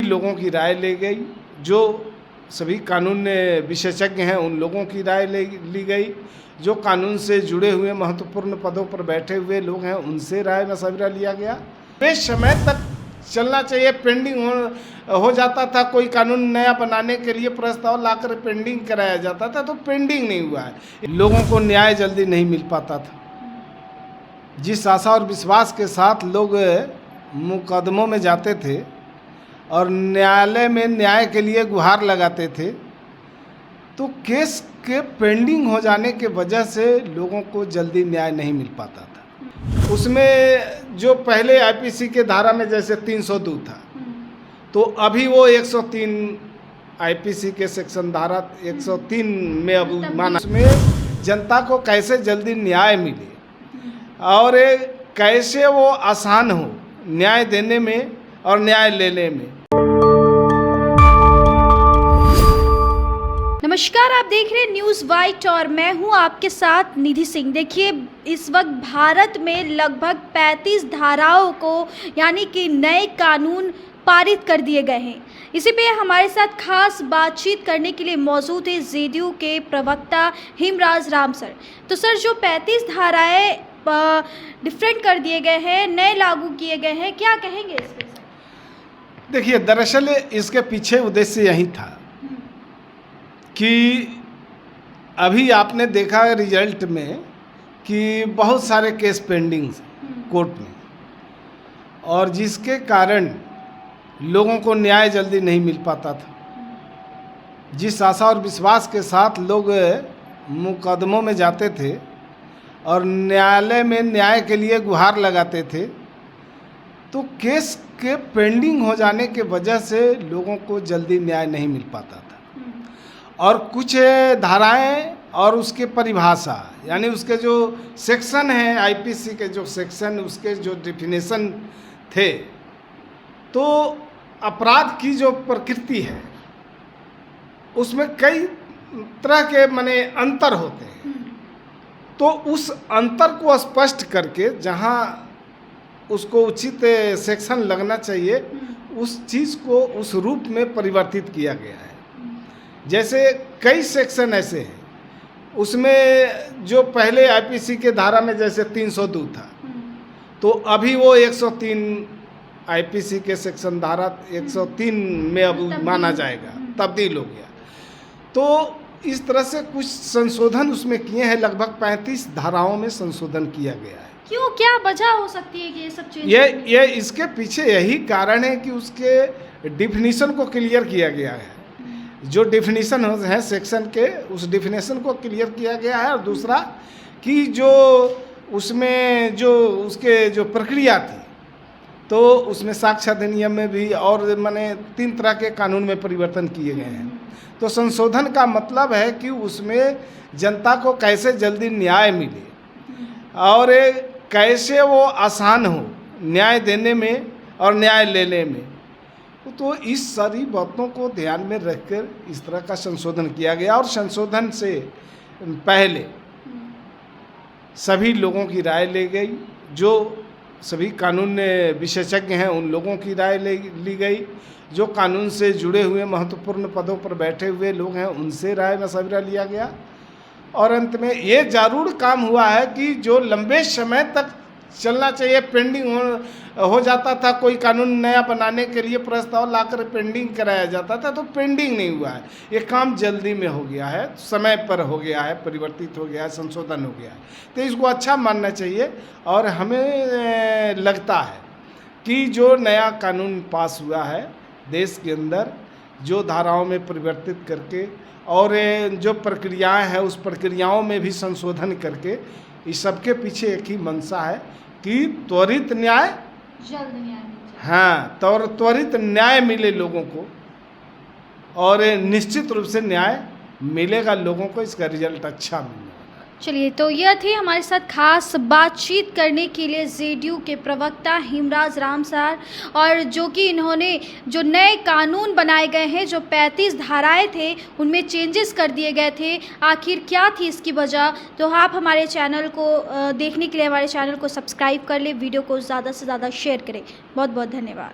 लोगों की राय ली गई, जो सभी कानून विशेषज्ञ हैं उन लोगों की राय ली गई, जो कानून से जुड़े हुए महत्वपूर्ण पदों पर बैठे हुए लोग हैं उनसे राय मशविरा लिया गया। बेश समय तक चलना चाहिए, पेंडिंग हो जाता था, कोई कानून नया बनाने के लिए प्रस्ताव लाकर पेंडिंग कराया जाता था तो पेंडिंग नहीं हुआ है। लोगों को न्याय जल्दी नहीं मिल पाता था। जिस आशा और विश्वास के साथ लोग मुकदमों में जाते थे और न्यायालय में न्याय के लिए गुहार लगाते थे, तो केस के पेंडिंग हो जाने के वजह से लोगों को जल्दी न्याय नहीं मिल पाता था। उसमें जो पहले आईपीसी के धारा में जैसे 302 था, तो अभी वो 103 आईपीसी के सेक्शन धारा 103 में अब माना, उसमें जनता को कैसे जल्दी न्याय मिले और कैसे वो आसान हो न्याय देने में और न्याय लेने में। नमस्कार, आप देख रहे हैं न्यूज़ वाइट और मैं हूं आपके साथ निधि सिंह। देखिए, इस वक्त भारत में लगभग 35 धाराओं को यानी कि नए कानून पारित कर दिए गए हैं। इसी पे हमारे साथ खास बातचीत करने के लिए मौजूद है जेडीयू के प्रवक्ता हिमराज राम सर। तो सर, जो 35 धाराएं डिफरेंट कर दिए गए हैं, नए लागू किए गए हैं, क्या कहेंगे इस पे? देखिए, दरअसल इसके पीछे उद्देश्य यही था कि अभी आपने देखा रिजल्ट में कि बहुत सारे केस पेंडिंग कोर्ट में, और जिसके कारण लोगों को न्याय जल्दी नहीं मिल पाता था। जिस आशा और विश्वास के साथ लोग मुकदमों में जाते थे और न्यायालय में न्याय के लिए गुहार लगाते थे, तो केस के पेंडिंग हो जाने के वजह से लोगों को जल्दी न्याय नहीं मिल पाता था। और कुछ धाराएं और उसके परिभाषा, यानी उसके जो सेक्शन हैं, आईपीसी के जो सेक्शन, उसके जो डेफिनेशन थे, तो अपराध की जो प्रकृति है उसमें कई तरह के माने अंतर होते हैं। तो उस अंतर को स्पष्ट करके जहां उसको उचित सेक्शन लगना चाहिए, उस चीज़ को उस रूप में परिवर्तित किया गया है। जैसे कई सेक्शन ऐसे हैं, उसमें जो पहले आईपीसी के धारा में जैसे 302 था, तो अभी वो 103 आईपीसी के सेक्शन धारा 103 में अब माना जाएगा, तब्दील हो गया। तो इस तरह से कुछ संशोधन उसमें किए हैं, लगभग 35 धाराओं में संशोधन किया गया है। क्यों, क्या वजह हो सकती है कि ये सब चेंज? ये इसके पीछे यही कारण है कि उसके डिफिनीशन को क्लियर किया गया है। जो डिफिनीशन है सेक्शन के, उस डिफिनीशन को क्लियर किया गया है। और दूसरा कि जो उसमें जो उसके जो प्रक्रिया थी, तो उसमें साक्ष्य अधिनियम में भी और माने 3 तरह के कानून में परिवर्तन किए गए हैं। तो संशोधन का मतलब है कि उसमें जनता को कैसे जल्दी न्याय मिले और कैसे वो आसान हो न्याय देने में और न्याय लेने में। तो इस सारी बातों को ध्यान में रखकर इस तरह का संशोधन किया गया। और संशोधन से पहले सभी लोगों की राय ली गई, जो सभी कानून विशेषज्ञ हैं उन लोगों की राय ली गई, जो कानून से जुड़े हुए महत्वपूर्ण पदों पर बैठे हुए लोग हैं उनसे राय मशविरा लिया गया। और अंत में ये जरूर काम हुआ है कि जो लंबे समय तक चलना चाहिए, पेंडिंग हो जाता था, कोई कानून नया बनाने के लिए प्रस्ताव लाकर पेंडिंग कराया जाता था, तो पेंडिंग नहीं हुआ है। ये काम जल्दी में हो गया है, समय पर हो गया है, परिवर्तित हो गया है, संशोधन हो गया है। तो इसको अच्छा मानना चाहिए। और हमें लगता है कि जो नया कानून पास हुआ है देश के अंदर, जो धाराओं में परिवर्तित करके और जो प्रक्रियाएं हैं उस प्रक्रियाओं में भी संशोधन करके, इस सबके पीछे एक ही मंशा है कि त्वरित न्याय, जल्द न्याय, हाँ, त्वरित न्याय मिले लोगों को, और निश्चित रूप से न्याय मिलेगा लोगों को, इसका रिजल्ट अच्छा मिलेगा। चलिए, तो यह थी हमारे साथ खास बातचीत करने के लिए जेडीयू के प्रवक्ता हिमराज राम सर, और जो कि इन्होंने जो नए कानून बनाए गए हैं, जो 35 धाराएं थे उनमें चेंजेस कर दिए गए थे, आखिर क्या थी इसकी वजह। तो आप हमारे चैनल को देखने के लिए हमारे चैनल को सब्सक्राइब कर ले, वीडियो को ज़्यादा से ज़्यादा शेयर करें। बहुत बहुत धन्यवाद।